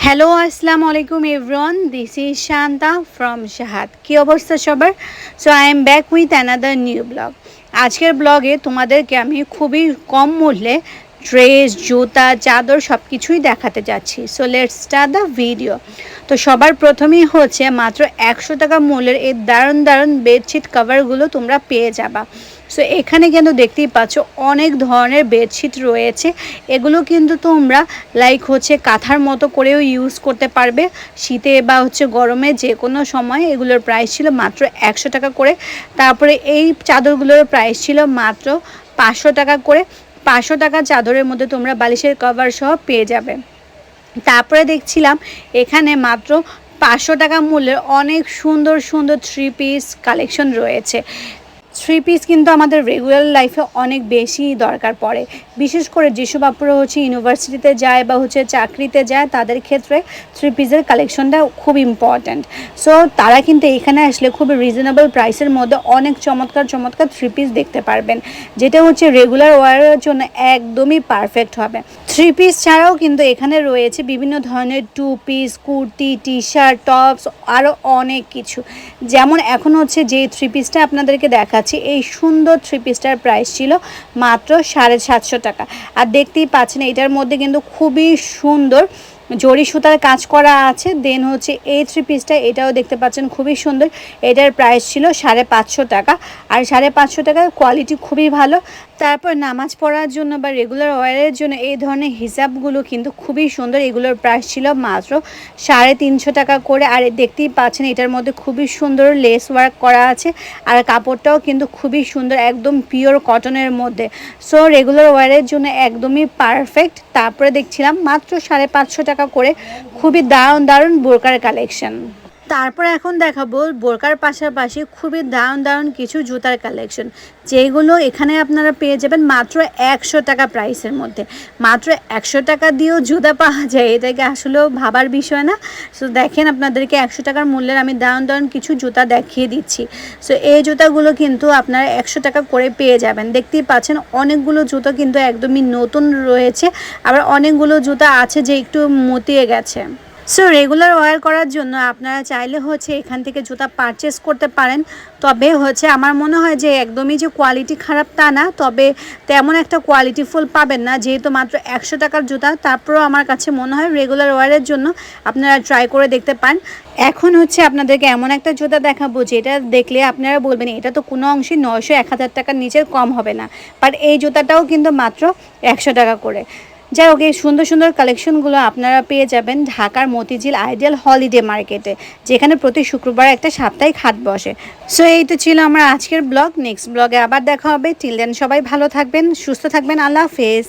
Hello আসসালামু আলাইকুম everyone, this is Shanta from শাহাদ। কী অবস্থা সবার? So I am back with another new blog. আজকের ব্লগে তোমাদেরকে আমি খুবই কম মূল্যে ড্রেস, জুতা, চাদর সব কিছুই দেখাতে যাচ্ছি। So let's start the video. তো সবার প্রথমেই হচ্ছে মাত্র 100 টাকা মূল্যের এই দারুণ দারুণ বেডশিট কভারগুলো তোমরা পেয়ে যাবা। সো এখানে কিন্তু দেখতেই পাচ্ছ অনেক ধরনের বেডশিট রয়েছে। এগুলো কিন্তু তোমরা কাঁথার মতো করেও ইউজ করতে পারবে শীতে বা গরমে, যে কোনো সময়। এগুলোর প্রাইস ছিল মাত্র 100 টাকা করে। তারপরে এই চাদরগুলোর প্রাইস ছিল মাত্র 500 টাকা করে। 500 টাকা চাদরের মধ্যে তোমরা বালিশের কভার সহ পেয়ে যাবে। তারপরে দেখছিলাম এখানে মাত্র 500 টাকা মূল্যের অনেক সুন্দর সুন্দর 3 পিস কালেকশন রয়েছে। 3 পিস কিন্তু আমাদের রেগুলার লাইফে অনেক বেশি দরকার পড়ে, বিশেষ করে যেসব আপুরা ইউনিভার্সিটিতে যায় বা চাকরিতে যায়, তাদের ক্ষেত্রে 3 পিসের কালেকশনটা খুব ইম্পর্ট্যান্ট। সো তারা কিন্তু এখানে আসলে খুব রিজনেবল প্রাইসের মধ্যে অনেক চমৎকার চমৎকার 3 পিস দেখতে পারবেন, যেটা রেগুলার ওয়ারের জন্য একদমই পারফেক্ট হবে। 3 পিস ছাড়াও কিন্তু এখানে রয়েছে বিভিন্ন ধরনের 2 piece, kurti, T shirt, tops, আরও অনেক কিছু। যেমন এখন যে 3 পিসটা আপনাদেরকে দেখাচ্ছি, এই সুন্দর 3 পিসটার প্রাইস ছিল মাত্র 750 টাকা। আর দেখতেই পাচ্ছেন এটার মধ্যে কিন্তু খুবই সুন্দর জরি সুতার কাজ করা আছে। দেন এই 3 পিসটা, এটাও দেখতে পাচ্ছেন খুবই সুন্দর। এটার প্রাইস ছিল 550 টাকা। আর 550 টাকার কোয়ালিটি খুবই ভালো। তারপর নামাজ পড়ার জন্য বা রেগুলার ওয়ারের জন্য এই ধরনের হিজাবগুলো কিন্তু খুবই সুন্দর। এগুলোর প্রাইস ছিল মাত্র 350 টাকা করে। আর দেখতেই পাচ্ছেন এটার মধ্যে খুবই সুন্দর লেস ওয়ার্ক করা আছে। আর কাপড়টাও কিন্তু খুবই সুন্দর, একদম পিওর কটনের মধ্যে। সো রেগুলার ওয়ারের জন্য একদমই পারফেক্ট। তারপরে দেখছিলাম মাত্র 550 টাকা করে খুবই দারুণ দারুণ বোরকার কালেকশন। তারপর এখন দেখাবো বোরকার পাশাপাশি খুবই দারুণ দারুণ কিছু জুতার কালেকশন, যেগুলো এখানে আপনারা পেয়ে যাবেন মাত্র 100 টাকা প্রাইসের মধ্যে। মাত্র 100 টাকা দিয়েও জুতা পাওয়া যায়, এটাকে আসলেও ভাবার বিষয় না? সো দেখেন, আপনাদেরকে 100 টাকার মূল্যের আমি দারুণ দারুণ কিছু জুতা দেখিয়ে দিচ্ছি। সো এই জুতাগুলো কিন্তু আপনারা 100 টাকা করে পেয়ে যাবেন। দেখতেই পাচ্ছেন অনেকগুলো জুতো কিন্তু একদমই নতুন রয়েছে, আবার অনেকগুলো জুতা আছে যে একটু মতিয়ে গেছে। সো রেগুলার ওয়্যার করার জন্য আপনারা চাইলে এখান থেকে জুতা পারচেস করতে পারেন। তবে আমার মনে হয় যে একদমই যে কোয়ালিটি খারাপ তা না, তবে তেমন একটা কোয়ালিটিফুল পাবেন না, যেহেতু মাত্র 100 টাকার জুতা। তারপরেও আমার কাছে মনে হয় রেগুলার ওয়্যারের জন্য আপনারা ট্রাই করে দেখতে পারেন। এখন আপনাদেরকে এমন একটা জুতা দেখাবো যেটা দেখলে আপনারা বলবেন এটা তো কোনো অংশে 900-1000 টাকার নিচের কম হবে না। বাট এই জুতাটাও কিন্তু মাত্র 100 টাকা করে। যাই হোক, এই সুন্দর সুন্দর কালেকশনগুলো আপনারা পেয়ে যাবেন ঢাকার মতিঝিল আইডিয়াল হলিডে মার্কেটে, যেখানে প্রতি শুক্রবার একটা সাপ্তাহিক হাট বসে। সো এই তো ছিল আমার আজকের ব্লগ। নেক্সট ব্লগে আবার দেখা হবে। টিল দেন সবাই ভালো থাকবেন, সুস্থ থাকবেন। আল্লাহ হাফেজ।